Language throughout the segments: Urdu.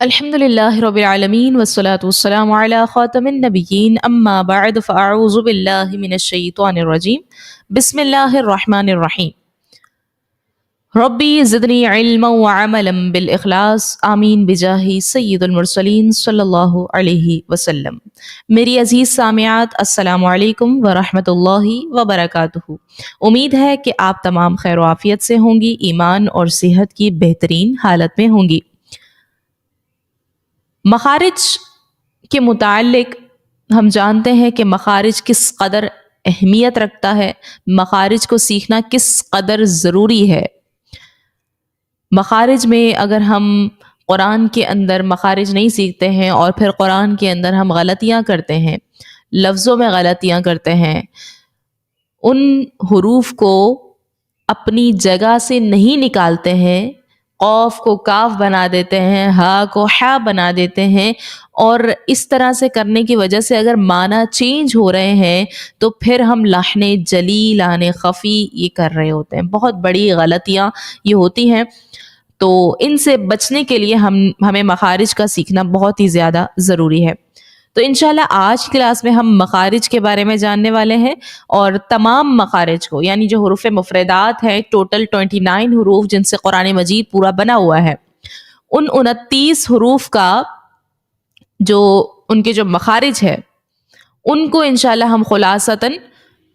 الحمد لله رب العالمين والصلاة والسلام على خاتم النبيين أما بعد فأعوذ بالله من الشيطان الرجيم بسم الله الرحمن الرحيم ربي زدني علما وعملا بالإخلاص آمین بجاہ سید المرسلین صلی اللہ علیہ وسلم۔ میری عزیز سامعات السلام علیکم ورحمۃ اللہ وبرکاتہ۔ امید ہے کہ آپ تمام خیر و عافیت سے ہوں گی، ایمان اور صحت کی بہترین حالت میں ہوں گی۔ مخارج کے متعلق ہم جانتے ہیں کہ مخارج کس قدر اہمیت رکھتا ہے، مخارج کو سیکھنا کس قدر ضروری ہے۔ مخارج میں اگر ہم قرآن کے اندر مخارج نہیں سیکھتے ہیں اور پھر قرآن کے اندر ہم غلطیاں کرتے ہیں، لفظوں میں غلطیاں کرتے ہیں، ان حروف کو اپنی جگہ سے نہیں نکالتے ہیں، قاف کو کاف بنا دیتے ہیں، ہا کو حا بنا دیتے ہیں، اور اس طرح سے کرنے کی وجہ سے اگر معنی چینج ہو رہے ہیں تو پھر ہم لحن جلی لحن خفی یہ کر رہے ہوتے ہیں۔ بہت بڑی غلطیاں یہ ہوتی ہیں، تو ان سے بچنے کے لیے ہمیں مخارج کا سیکھنا بہت ہی زیادہ ضروری ہے۔ تو انشاءاللہ آج کی کلاس میں ہم مخارج کے بارے میں جاننے والے ہیں، اور تمام مخارج کو یعنی جو حروف مفردات ہیں، ٹوٹل 29 حروف جن سے قرآن مجید پورا بنا ہوا ہے، ان 29 حروف کا جو ان کے جو مخارج ہے ان کو انشاءاللہ ہم خلاصتاً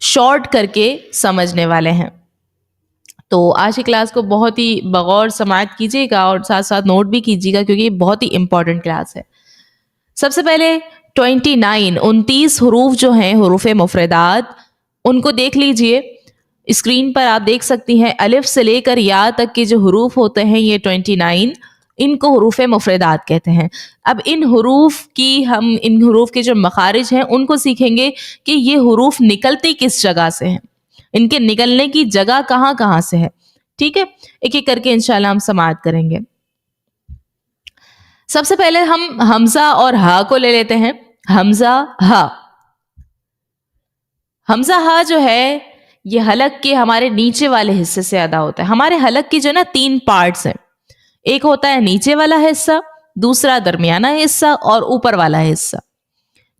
شارٹ کر کے سمجھنے والے ہیں۔ تو آج کی کلاس کو بہت ہی بغور سماعت کیجیے گا اور ساتھ ساتھ نوٹ بھی کیجیے گا، کیونکہ یہ بہت ہی امپورٹنٹ کلاس ہے۔ سب سے پہلے 29 حروف جو ہیں حروف مفردات، ان کو دیکھ لیجئے۔ اسکرین پر آپ دیکھ سکتی ہیں الف سے لے کر یا تک کے جو حروف ہوتے ہیں یہ 29، ان کو حروف مفردات کہتے ہیں۔ اب ان حروف کے جو مخارج ہیں ان کو سیکھیں گے کہ یہ حروف نکلتے کس جگہ سے ہیں، ان کے نکلنے کی جگہ کہاں کہاں سے ہے۔ ٹھیک ہے، ایک ایک کر کے انشاءاللہ ہم سماعت کریں گے۔ سب سے پہلے ہم حمزہ اور ہا کو لے لیتے ہیں۔ حمزہ ہا، حمزہ ہا جو ہے یہ حلق کے ہمارے نیچے والے حصے سے ادا ہوتا ہے۔ ہمارے حلق کی جو نا 3 پارٹس ہیں، ایک ہوتا ہے نیچے والا حصہ، دوسرا درمیانہ حصہ اور اوپر والا حصہ،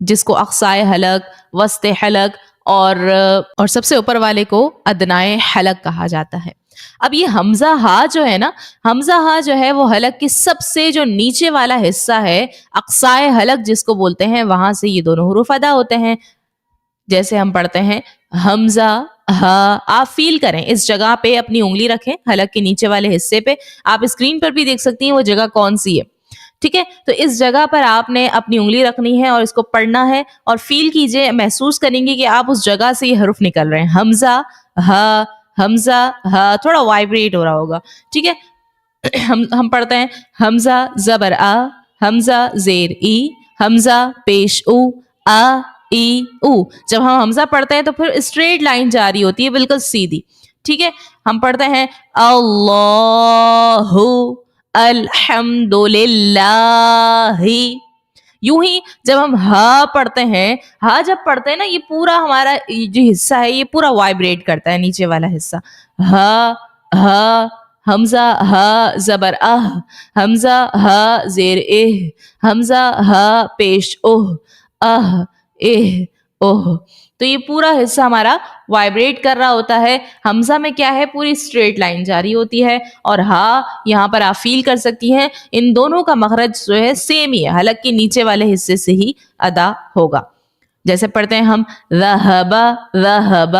جس کو اقصائے حلق، وسط حلق اور سب سے اوپر والے کو ادنائے حلق کہا جاتا ہے۔ اب یہ حمزہ ہا جو ہے نا، حمزہ ہا جو ہے وہ حلق کی سب سے جو نیچے والا حصہ ہے، اقصائے حلق جس کو بولتے ہیں، وہاں سے یہ دونوں حروف ادا ہوتے ہیں۔ جیسے ہم پڑھتے ہیں حمزہ ہا، آپ فیل کریں، اس جگہ پہ اپنی انگلی رکھیں حلق کے نیچے والے حصے پہ، آپ اسکرین پر بھی دیکھ سکتی ہیں وہ جگہ کون سی ہے۔ ٹھیک ہے، تو اس جگہ پر آپ نے اپنی انگلی رکھنی ہے اور اس کو پڑھنا ہے، اور فیل کیجئے، محسوس کریں گے کہ آپ اس جگہ سے یہ حرف نکل رہے ہیں۔ حمزہ ہا، حمزہ ہا، تھوڑا وائبریٹ ہو رہا ہوگا۔ ٹھیک ہے، ہم پڑھتے ہیں حمزہ زبر آ، حمزہ زیر ای، حمزہ پیش او، آ ای او۔ جب ہم حمزہ پڑھتے ہیں تو پھر اسٹریٹ لائن جاری ہوتی ہے، بالکل سیدھی۔ ٹھیک ہے، ہم پڑھتے ہیں اللہ الحمد للہ، یوں ہی جب ہم ہا پڑھتے ہیں، ہا جب پڑھتے ہیں نا، یہ پورا ہمارا جو حصہ ہے یہ پورا وائبریٹ کرتا ہے، نیچے والا حصہ۔ ہا ہا، حمزہ ہا زبر آہ، حمزہ ہا زیر اہ، حمزہ ہا پیش اوہ، آہ اہ اوہ۔ تو یہ پورا حصہ ہمارا وائبریٹ کر رہا ہوتا ہے۔ حمزہ میں کیا ہے، پوری اسٹریٹ لائن جاری ہوتی ہے، اور ہا یہاں پر آپ فیل کر سکتی ہیں ان دونوں کا مخرج جو ہے سیم ہی ہے، حلق کے نیچے والے حصے سے ہی ادا ہوگا۔ جیسے پڑھتے ہیں ہم ذہب ذہب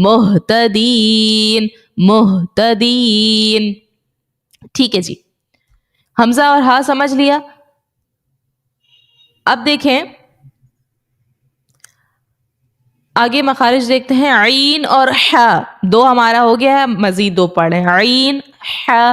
مہتدین مہتدین۔ ٹھیک ہے جی، حمزہ اور ہا سمجھ لیا۔ اب دیکھیں آگے مخارج دیکھتے ہیں، عین اور حا، دو ہمارا ہو گیا ہے، مزید 2 پڑھیں، عین حا۔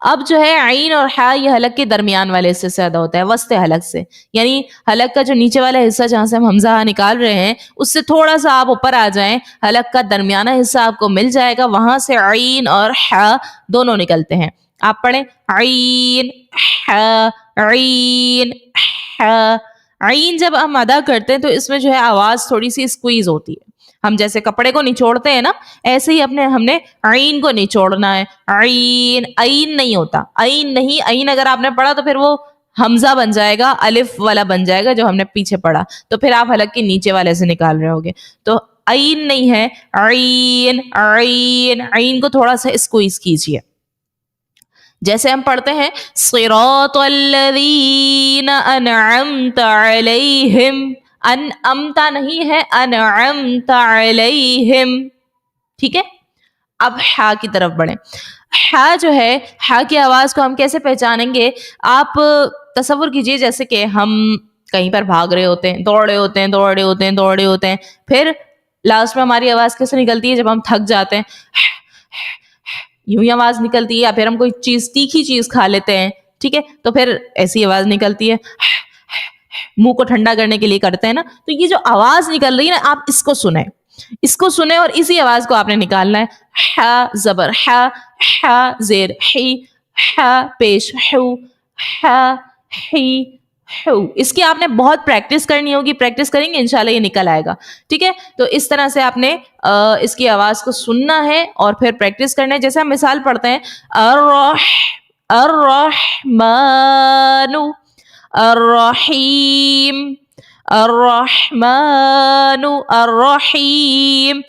اب جو ہے عین اور حا یہ حلق کے درمیان والے حصے سے ادا ہوتا ہے، وسط حلق سے، یعنی حلق کا جو نیچے والا حصہ جہاں سے ہم حمزہ ہا نکال رہے ہیں اس سے تھوڑا سا آپ اوپر آ جائیں، حلق کا درمیانہ حصہ آپ کو مل جائے گا، وہاں سے عین اور حا دونوں نکلتے ہیں۔ آپ پڑھیں عین حا، عین حا۔ عین جب ہم ادا کرتے ہیں تو اس میں جو ہے آواز تھوڑی سی اسکویز ہوتی ہے، ہم جیسے کپڑے کو نچوڑتے ہیں نا، ایسے ہی ہم نے عین کو نچوڑنا ہے۔ عین، عین نہیں ہوتا، عین نہیں، عین اگر آپ نے پڑھا تو پھر وہ حمزہ بن جائے گا, الف والا بن جائے گا جو ہم نے پیچھے پڑھا, تو پھر آپ حلق کے نیچے والے سے نکال رہے ہوگے. تو عین نہیں ہے, عین, عین, عین کو تھوڑا سا اسکویز کیجئے. جیسے ہم پڑھتے ہیں صراط الذین انعمت علیہم, انعمتا نہیں ہے, انعمت علیہم, ٹھیک ہے. اب ہا کی طرف بڑھیں. ہا جو ہے, ہا کی آواز کو ہم کیسے پہچانیں گے؟ آپ تصور کیجئے جیسے کہ ہم کہیں پر بھاگ رہے ہوتے ہیں, دوڑ رہے ہوتے ہیں, دوڑ رہے ہوتے ہیں, دوڑ رہے ہوتے ہیں, پھر لاسٹ میں ہماری آواز کیسے نکلتی ہے؟ جب ہم تھک جاتے ہیں یوں ہی آواز نکلتی ہے, یا پھر ہم کوئی چیز, تیکھی چیز کھا لیتے ہیں, ٹھیک ہے, تو پھر ایسی آواز نکلتی ہے, منہ کو ٹھنڈا کرنے کے لیے کرتے ہیں نا. تو یہ جو آواز نکل رہی ہے نا, آپ اس کو سنیں, اس کو سنیں اور اسی آواز کو آپ نے نکالنا ہے. ہا زبر ہا, ہا زیر ہی, ہا پیش ہو, ہا ہی ہو. اس کی آپ نے بہت پریکٹس کرنی ہوگی, پریکٹس کریں گے انشاءاللہ یہ نکل آئے گا, ٹھیک ہے. تو اس طرح سے آپ نے اس کی آواز کو سننا ہے اور پھر پریکٹس کرنا ہے. جیسے ہم مثال پڑھتے ہیں الرحمن, الرحیم, الرحمن, الرحیم.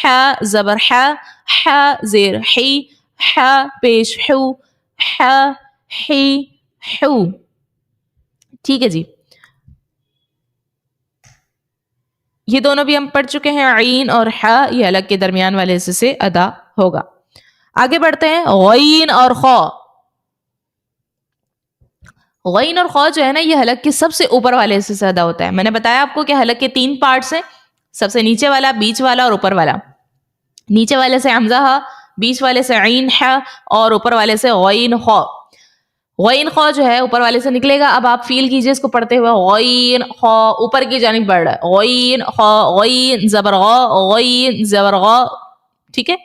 ہا زبر ہا, ہا زیر ہی, ہا پیش ہو, ہا ہی ہو. ٹھیک ہے جی, یہ دونوں بھی ہم پڑھ چکے ہیں. عین اور ہا یہ حلق کے درمیان والے حصے سے ادا ہوگا. آگے بڑھتے ہیں. غین اور خا. غین اور خا جو ہے نا, یہ حلق کے سب سے اوپر والے حصے سے ادا ہوتا ہے. میں نے بتایا آپ کو کہ حلق کے 3 پارٹس ہیں, سب سے نیچے والا, بیچ والا اور اوپر والا. نیچے والے سے حمزہ ہا, بیچ والے سے عین ہا اور اوپر والے سے غین خا. غین خا جو ہے اوپر والے سے نکلے گا. اب آپ فیل کیجئے اس کو پڑھتے ہوئے, غین خا اوپر کی جانب بڑھ رہا ہے, غین خا, غین زبر غا, غین زبر غا, ٹھیک ہے.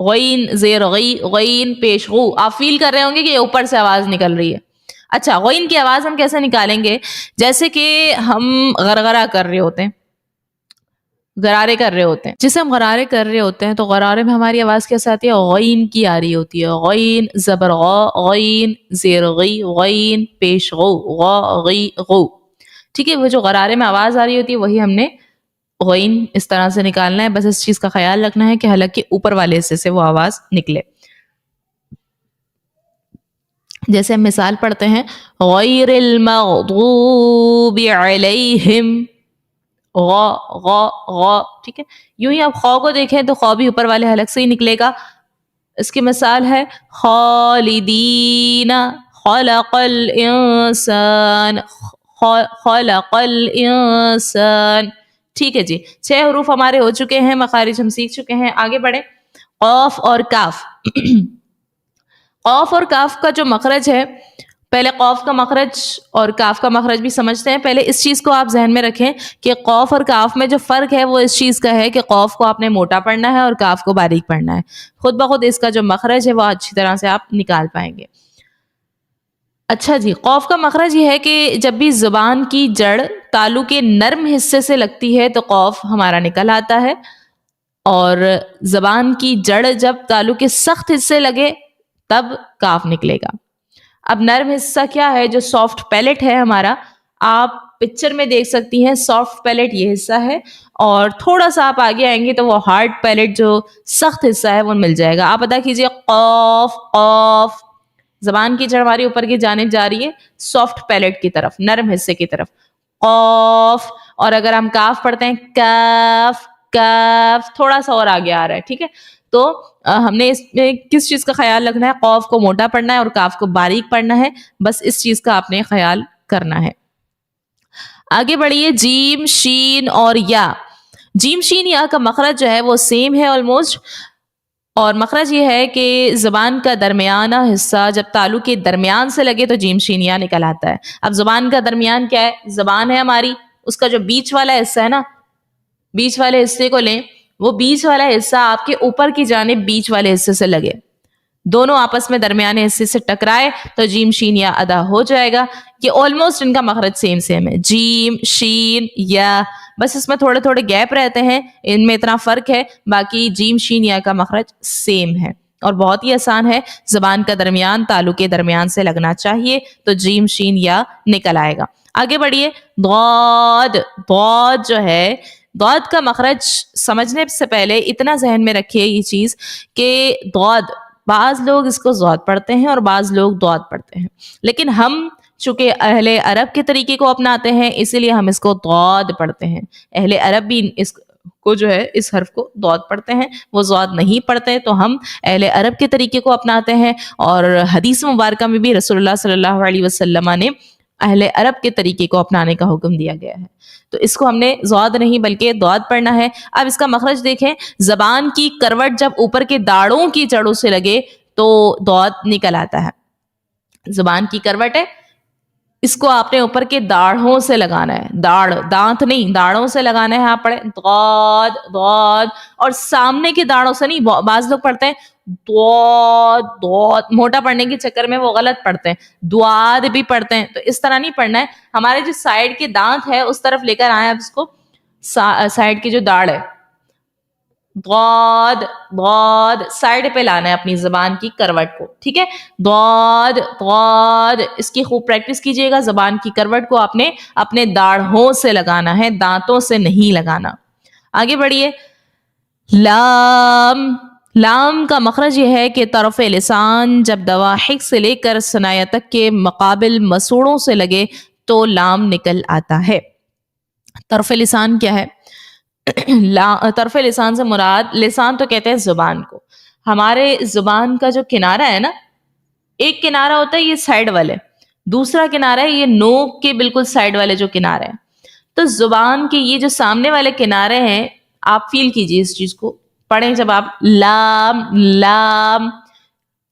غین زیر غی, غین پیش غو. آپ فیل کر رہے ہوں گے کہ اوپر سے آواز نکل رہی ہے. اچھا, غین کی آواز ہم کیسے نکالیں گے؟ جیسے کہ ہم غرغرہ کر رہے ہوتے ہیں, غرارے کر رہے ہوتے ہیں. جسے ہم غرارے کر رہے ہوتے ہیں تو غرارے میں ہماری آواز کیسے آتی ہے؟ غین کی آ رہی ہوتی ہے. غین زبر غا, غین زیر غی, غین پیش غو, غا غی غو, ٹھیک ہے. وہ جو غرارے میں آواز آ رہی ہوتی ہے وہی ہم نے غین اس طرح سے نکالنا ہے. بس اس چیز کا خیال رکھنا ہے کہ حلق کے اوپر والے حصے سے وہ آواز نکلے. جیسے ہم مثال پڑھتے ہیں غیر المغضوب علیہم, غا غا غا, ٹھیک ہے. یوں ہی آپ خا کو دیکھیں تو خا بھی اوپر والے حلق سے ہی نکلے گا. اس کی مثال ہے خالدین, خلق الانسان, خلق الانسان, ٹھیک ہے جی. 6 حروف ہمارے ہو چکے ہیں, مخارج ہم سیکھ چکے ہیں. آگے بڑھیں. قاف اور کاف. قاف اور کاف کا جو مخرج ہے, پہلے قاف کا مخرج اور کاف کا مخرج بھی سمجھتے ہیں. پہلے اس چیز کو آپ ذہن میں رکھیں کہ قاف اور کاف میں جو فرق ہے وہ اس چیز کا ہے کہ قاف کو آپ نے موٹا پڑھنا ہے اور کاف کو باریک پڑھنا ہے. خود بخود اس کا جو مخرج ہے وہ اچھی طرح سے آپ نکال پائیں گے. اچھا جی, قاف کا مخرج یہ ہے کہ جب بھی زبان کی جڑ تالو کے نرم حصے سے لگتی ہے تو قاف ہمارا نکل آتا ہے, اور زبان کی جڑ جب تالو کے سخت حصے لگے تب کاف نکلے گا. اب نرم حصہ کیا ہے؟ جو سافٹ پیلٹ ہے ہمارا, آپ پکچر میں دیکھ سکتی ہیں. سافٹ پیلٹ یہ حصہ ہے, اور تھوڑا سا آپ آگے آئیں گے تو وہ ہارڈ پیلٹ جو سخت حصہ ہے وہ مل جائے گا. آپ ادا کیجئے قاف, قاف. زبان کی جڑ ہماری اوپر کی جانب جا رہی ہے سافٹ پیلٹ کی طرف, نرم حصے کی طرف, قاف. اور اگر ہم کاف پڑھتے ہیں کاف, کاف, تھوڑا سا اور آگے آ رہا ہے, ٹھیک ہے. تو ہم نے اس میں کس چیز کا خیال رکھنا ہے؟ قاف کو موٹا پڑھنا ہے اور کاف کو باریک پڑھنا ہے. بس اس چیز کا آپ نے خیال کرنا ہے. آگے بڑھیے. جیم, شین اور یا. جیم, شین, یا کا مخرج جو ہے وہ سیم ہے آلموسٹ, اور مخرج یہ ہے کہ زبان کا درمیانہ حصہ جب تالو کے درمیان سے لگے تو جیم, شین, یا نکل آتا ہے. اب زبان کا درمیان کیا ہے؟ زبان ہے ہماری, اس کا جو بیچ والا حصہ ہے نا, بیچ والے حصے کو لیں, وہ بیچ والا حصہ آپ کے اوپر کی جانب بیچ والے حصے سے لگے, دونوں آپس میں درمیانے حصے سے ٹکرائے تو جیم, شین, یا ادا ہو جائے گا. یہ آلموسٹ ان کا مخرج سیم ہے, جیم, شین, یا. بس اس میں تھوڑے تھوڑے گیپ رہتے ہیں, ان میں اتنا فرق ہے, باقی جیم, شین, یا کا مخرج سیم ہے. اور بہت ہی آسان ہے. زبان کا درمیان تالو کے درمیان سے لگنا چاہیے تو جیم شین یا نکل آئے گا. آگے بڑھیے. ضاد. ضاد جو ہے, ضاد کا مخرج سمجھنے سے پہلے اتنا ذہن میں رکھیے یہ چیز کہ ضاد, بعض لوگ اس کو ضاد پڑھتے ہیں اور بعض لوگ ضاد پڑھتے ہیں, لیکن ہم چونکہ اہل عرب کے طریقے کو اپناتے ہیں اسی لیے ہم اس کو ضاد پڑھتے ہیں. اہل عرب بھی اس کو جو ہے اس حرف کو ضاد پڑھتے ہیں, وہ ضاد نہیں پڑھتے, تو ہم اہل عرب کے طریقے کو اپناتے ہیں. اور حدیث مبارکہ میں بھی رسول اللہ صلی اللہ علیہ وسلم نے اہل عرب کے طریقے کو اپنانے کا حکم دیا گیا ہے, تو اس کو ہم نے ضاد نہیں بلکہ ضاد پڑھنا ہے. اب اس کا مخرج دیکھیں, زبان کی کروٹ جب اوپر کے داڑوں کی جڑوں سے لگے تو ضاد نکل آتا ہے. زبان کی کروٹ ہے, اس کو آپ نے اوپر کے داڑھوں سے لگانا ہے, داڑھ دانت نہیں, داڑھوں سے لگانا ہے. آپ پڑھیں ضاد ضاد, اور سامنے کے داڑھوں سے نہیں. بعض لوگ پڑھتے ہیں ضاد ضاد, موٹا پڑھنے کے چکر میں وہ غلط پڑھتے ہیں, دواد بھی پڑھتے ہیں, تو اس طرح نہیں پڑھنا ہے. ہمارے جو سائڈ کے دانت ہے اس طرف لے کر آئے, آپ اس کو سائڈ کی جو داڑھ ہے ضاد ضاد سائڈ پہ لانا ہے اپنی زبان کی کروٹ کو, ٹھیک ہے. ضاد ضاد, اس کی خوب پریکٹس کیجئے گا. زبان کی کروٹ کو آپ نے اپنے داڑھوں سے لگانا ہے, دانتوں سے نہیں لگانا. آگے بڑھیے. لام. لام کا مخرج یہ ہے کہ طرف لسان جب دواحق سے لے کر ثنایا تک کے مقابل مسوڑوں سے لگے تو لام نکل آتا ہے. طرف لسان کیا ہے؟ طرف لسان سے مراد, لسان تو کہتے ہیں زبان کو. ہمارے زبان کا جو کنارہ ہے نا, ایک کنارہ ہوتا ہے یہ سائڈ والے, دوسرا کنارہ ہے یہ نوک کے بالکل سائڈ والے جو کنارے ہیں. تو زبان کے یہ جو سامنے والے کنارے ہیں, آپ فیل کیجئے اس چیز کو, پڑھیں جب آپ لام لام,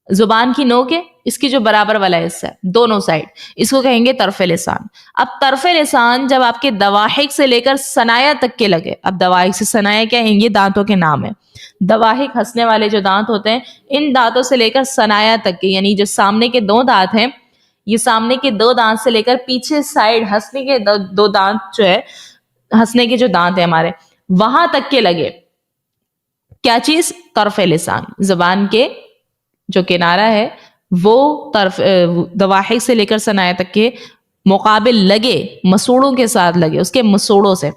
زبان کی نوک ہے, اس کی جو برابر والا حصہ ہے دونوں سائڈ, اس کو کہیں گے طرف لسان. اب طرف لسان جب آپ کے دواحق سے لے کر ثنایا تک کے لگے, اب دواحق سے ثنایا کیا ہیں, یہ دانتوں کے نام ہیں. دواحق ہنسنے والے جو دانت ہوتے ہیں, ان دانتوں سے لے کر ثنایا تک کے, یعنی جو سامنے کے دو دانت ہیں, یہ سامنے کے دو دانت سے لے کر پیچھے سائڈ ہنسنے کے دو دانت جو ہے, ہنسنے کے جو دانت ہیں ہمارے, وہاں تک کے لگے. کیا چیز؟ طرف لسان. زبان کے جو کنارہ ہے وہ طرف دواحق سے لے کر ثنایا تک کے مقابل لگے, مسوڑوں کے ساتھ لگے, اس کے مسوڑوں سے.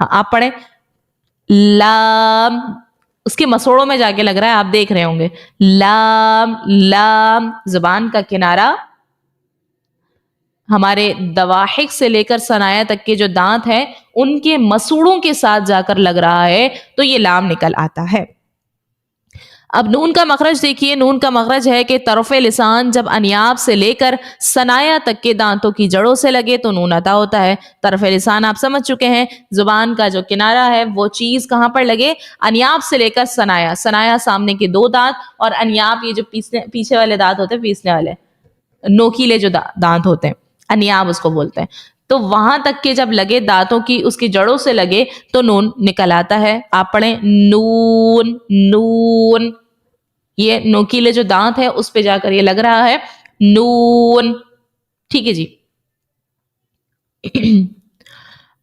ہاں آپ پڑھیں لام, اس کے مسوڑوں میں جا کے لگ رہا ہے, آپ دیکھ رہے ہوں گے. لام لام, زبان کا کنارہ ہمارے دواحق سے لے کر ثنایا تک کے جو دانت ہیں ان کے مسوڑوں کے ساتھ جا کر لگ رہا ہے تو یہ لام نکل آتا ہے. اب نون کا مخرج دیکھیے. نون کا مخرج ہے کہ طرف لسان جب انیاب سے لے کر ثنایا تک کے دانتوں کی جڑوں سے لگے تو نون ادا ہوتا ہے. طرف لسان آپ سمجھ چکے ہیں, زبان کا جو کنارہ ہے وہ چیز کہاں پر لگے؟ انیاب سے لے کر ثنایا. ثنایا سامنے کے دو دانت, اور انیاب یہ جو پیچھے والے دانت ہوتے ہیں, پیسنے والے نوکیلے جو دانت ہوتے ہیں, انیاب اس کو بولتے ہیں. تو وہاں تک کے جب لگے دانتوں کی, اس کی جڑوں سے لگے تو نون نکل آتا ہے. آپ پڑھیں نون نون, یہ نوکیلے جو دانت ہے اس پہ جا کر یہ لگ رہا ہے نون, ٹھیک ہے جی.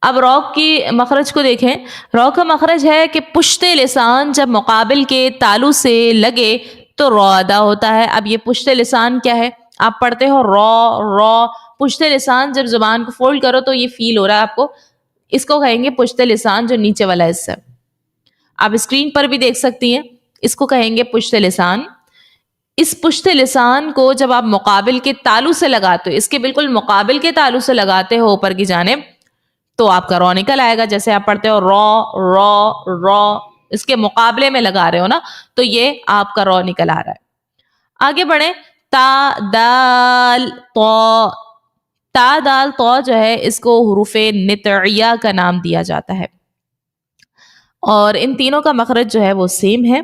اب رو کی مخرج کو دیکھیں. رو کا مخرج ہے کہ پشت لسان جب مقابل کے تالو سے لگے تو رو ادا ہوتا ہے. اب یہ پشت لسان کیا ہے؟ آپ پڑھتے ہو رو رو, پشت لسان جب زبان کو فولڈ کرو تو یہ فیل ہو رہا ہے آپ کو, اس کو کہیں گے پشت لسان جو نیچے والا حصہ ہے. آپ اسکرین پر بھی دیکھ سکتی ہیں, اس کو کہیں گے پشت لسان. اس پشت لسان کو جب آپ مقابل کے تالو سے لگاتے ہو, اس کے بالکل مقابل کے تالو سے لگاتے ہو اوپر کی جانب, تو آپ کا رو نکل آئے گا. جیسے آپ پڑھتے ہو رو رو رو, اس کے مقابلے میں لگا رہے ہو نا, تو یہ آپ کا رو نکل آ رہا ہے. آگے بڑھیں. تا دال تو. تا دال تو جو ہے اس کو حروف نطعیہ کا نام دیا جاتا ہے, اور ان تینوں کا مخرج جو ہے وہ سیم ہے.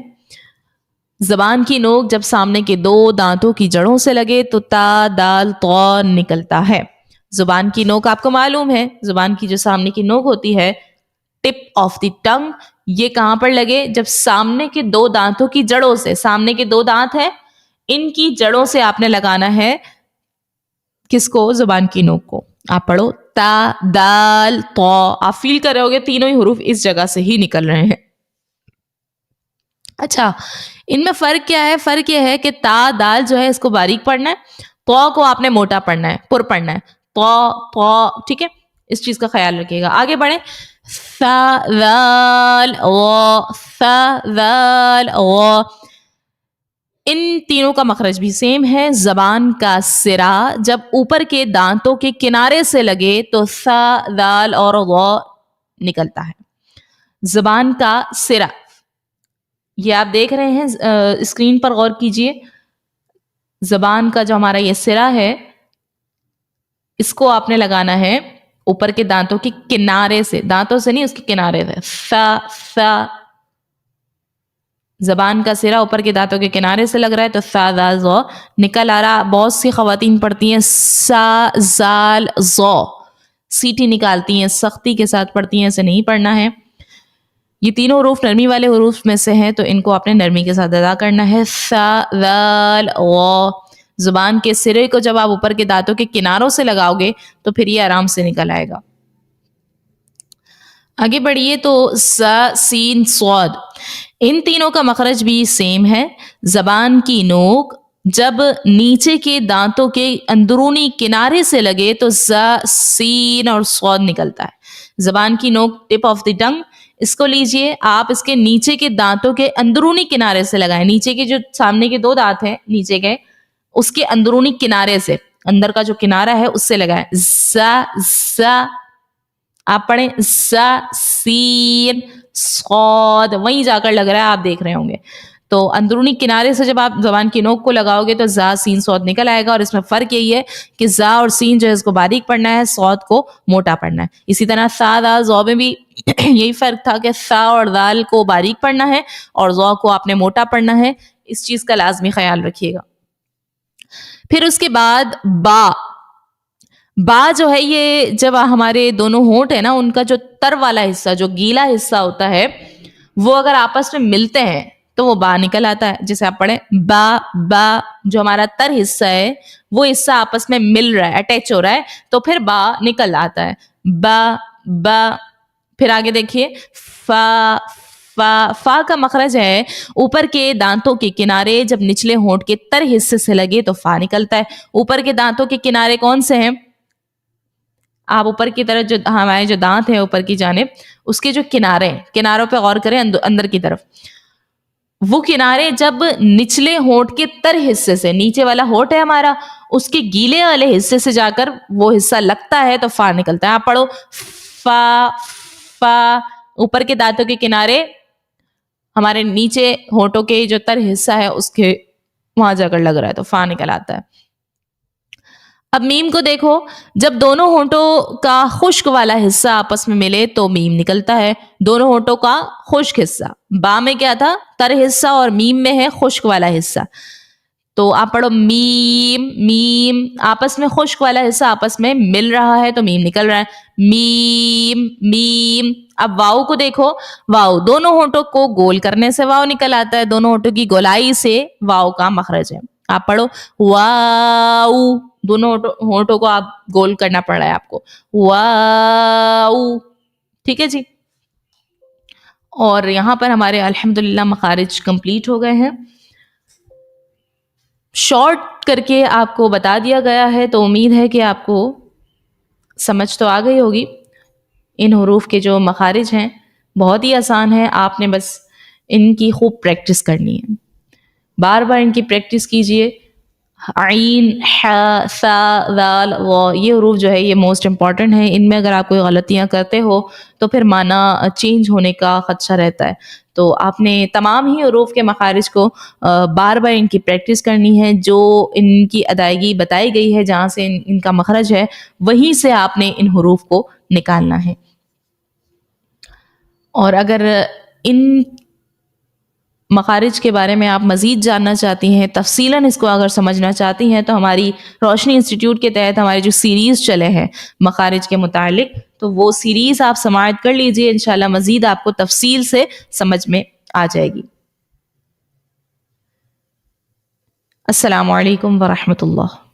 زبان کی نوک جب سامنے کے دو دانتوں کی جڑوں سے لگے تو تا دال تو نکلتا ہے. زبان کی نوک آپ کو معلوم ہے, زبان کی جو سامنے کی نوک ہوتی ہے, ٹپ آف دی ٹنگ, یہ کہاں پر لگے؟ جب سامنے کے دو دانتوں کی جڑوں سے, سامنے کے دو دانت ہیں ان کی جڑوں سے آپ نے لگانا ہے. کس کو؟ زبان کی نوک کو. آپ پڑھو تا دال تو, آپ فیل کر رہے ہوگے تینوں ہی حروف اس جگہ سے ہی نکل رہے ہیں. اچھا ان میں فرق کیا ہے؟ فرق یہ ہے کہ تا دال جو ہے اس کو باریک پڑھنا ہے، تو کو آپ نے موٹا پڑھنا ہے، پر پڑھنا ہے، تو ٹھیک ہے، اس چیز کا خیال رکھیے گا. آگے بڑھیں. ثا ذال غا، ثا ذال غا، ان تینوں کا مخرج بھی سیم ہے. زبان کا سرا جب اوپر کے دانتوں کے کنارے سے لگے تو ثا ذال اور غا نکلتا ہے. زبان کا سرا یہ آپ دیکھ رہے ہیں اسکرین پر غور کیجئے. زبان کا جو ہمارا یہ سرا ہے اس کو آپ نے لگانا ہے اوپر کے دانتوں کے کنارے سے، دانتوں سے نہیں، اس کے کنارے سے. سا زبان کا سرا اوپر کے دانتوں کے کنارے سے لگ رہا ہے تو سا ذال ذا نکل آ رہا. بہت سی خواتین پڑھتی ہیں سا ذال ذا، سیٹی نکالتی ہیں، سختی کے ساتھ پڑھتی ہیں، اسے نہیں پڑھنا ہے. یہ تینوں حروف نرمی والے حروف میں سے ہیں تو ان کو آپ نے نرمی کے ساتھ ادا کرنا ہے. سا ذال غا، زبان کے سرے کو جب آپ اوپر کے دانتوں کے کناروں سے لگاؤ گے تو پھر یہ آرام سے نکل آئے گا. آگے بڑھیے تو ز سین صاد، ان تینوں کا مخرج بھی سیم ہے. زبان کی نوک جب نیچے کے دانتوں کے اندرونی کنارے سے لگے تو ز سین اور صاد نکلتا ہے. زبان کی نوک ٹپ آف دی ٹنگ، اس کو لیجئے آپ، اس کے نیچے کے دانتوں کے اندرونی کنارے سے لگائیں. نیچے کے جو سامنے کے دو دانت ہیں نیچے کے، اس کے اندرونی کنارے سے، اندر کا جو کنارہ ہے اس سے لگائیں. ز آپ پڑھیں ز سین صاد، وہیں جا کر لگ رہا ہے، آپ دیکھ رہے ہوں گے. تو اندرونی کنارے سے جب آپ زبان کی نوک کو لگاؤ گے تو زا سین صاد نکل آئے گا. اور اس میں فرق یہی ہے کہ زا اور سین جو ہے اس کو باریک پڑھنا ہے، صاد کو موٹا پڑھنا ہے. اسی طرح سا دا زو میں بھی یہی فرق تھا کہ سا اور دال کو باریک پڑھنا ہے اور زو کو آپ نے موٹا پڑھنا ہے. اس چیز کا لازمی خیال رکھیے گا. پھر اس کے بعد با جو ہے یہ جب ہمارے دونوں ہونٹ ہیں نا، ان کا جو تر والا حصہ، جو گیلا حصہ ہوتا ہے، وہ اگر آپس میں ملتے ہیں تو وہ با نکل آتا ہے. جیسے آپ پڑھیں با، جو ہمارا تر حصہ ہے وہ حصہ آپس میں مل رہا ہے، اٹیچ ہو رہا ہے، تو پھر با نکل آتا ہے. با. پھر آگے دیکھیے فا کا مخرج ہے اوپر کے دانتوں کے کنارے جب نچلے ہونٹ کے تر حصے سے لگے تو فا نکلتا ہے. اوپر کے دانتوں کے کنارے کون سے ہیں؟ آپ اوپر کی طرف جو ہمارے جو دانت ہیں اوپر کی جانب، اس کے جو کناروں پہ غور کریں، اندر کی طرف، وہ کنارے جب نچلے ہونٹ کے تر حصے سے، نیچے والا ہونٹ ہے ہمارا، اس کے گیلے والے حصے سے جا کر وہ حصہ لگتا ہے تو فا نکلتا ہے. آپ پڑھو فا، اوپر کے دانتوں کے کنارے ہمارے نیچے ہونٹوں کے جو تر حصہ ہے اس کے وہاں جا کر لگ رہا ہے تو فا نکل آتا ہے. اب میم کو دیکھو، جب دونوں ہونٹوں کا خشک والا حصہ آپس میں ملے تو میم نکلتا ہے. دونوں ہونٹوں کا خشک حصہ، با میں کیا تھا؟ تر حصہ، اور میم میں ہے خشک والا حصہ. تو آپ پڑھو میم، آپس میں خشک والا حصہ آپس میں مل رہا ہے تو میم نکل رہا ہے. میم. اب واؤ کو دیکھو، واؤ دونوں ہونٹوں کو گول کرنے سے واؤ نکل آتا ہے، دونوں ہونٹوں کی گولائی سے واؤ کا مخرج ہے. آپ پڑھو واؤ، دونوں ہونٹوں کو آپ گول کرنا پڑ رہا ہے آپ کو، واؤ. ٹھیک ہے جی. اور یہاں پر ہمارے الحمدللہ مخارج کمپلیٹ ہو گئے ہیں. شارٹ کر کے آپ کو بتا دیا گیا ہے تو امید ہے کہ آپ کو سمجھ تو آ گئی ہوگی. ان حروف کے جو مخارج ہیں بہت ہی آسان ہے، آپ نے بس ان کی خوب پریکٹس کرنی ہے. بار بار ان کی پریکٹس کیجئے. عین، ح، ثا، ذال، غا، یہ حروف جو ہے یہ موسٹ امپورٹنٹ ہیں. ان میں اگر آپ کوئی غلطیاں کرتے ہو تو پھر معنی چینج ہونے کا خدشہ رہتا ہے. تو آپ نے تمام ہی حروف کے مخارج کو بار بار ان کی پریکٹس کرنی ہے. جو ان کی ادائیگی بتائی گئی ہے، جہاں سے ان کا مخرج ہے، وہیں سے آپ نے ان حروف کو نکالنا ہے. اور اگر ان مخارج کے بارے میں آپ مزید جاننا چاہتی ہیں، تفصیلاً اس کو اگر سمجھنا چاہتی ہیں، تو ہماری روشنی انسٹیٹیوٹ کے تحت ہمارے جو سیریز چلے ہیں مخارج کے متعلق، تو وہ سیریز آپ سماعت کر لیجئے. انشاءاللہ مزید آپ کو تفصیل سے سمجھ میں آ جائے گی. السلام علیکم ورحمۃ اللہ.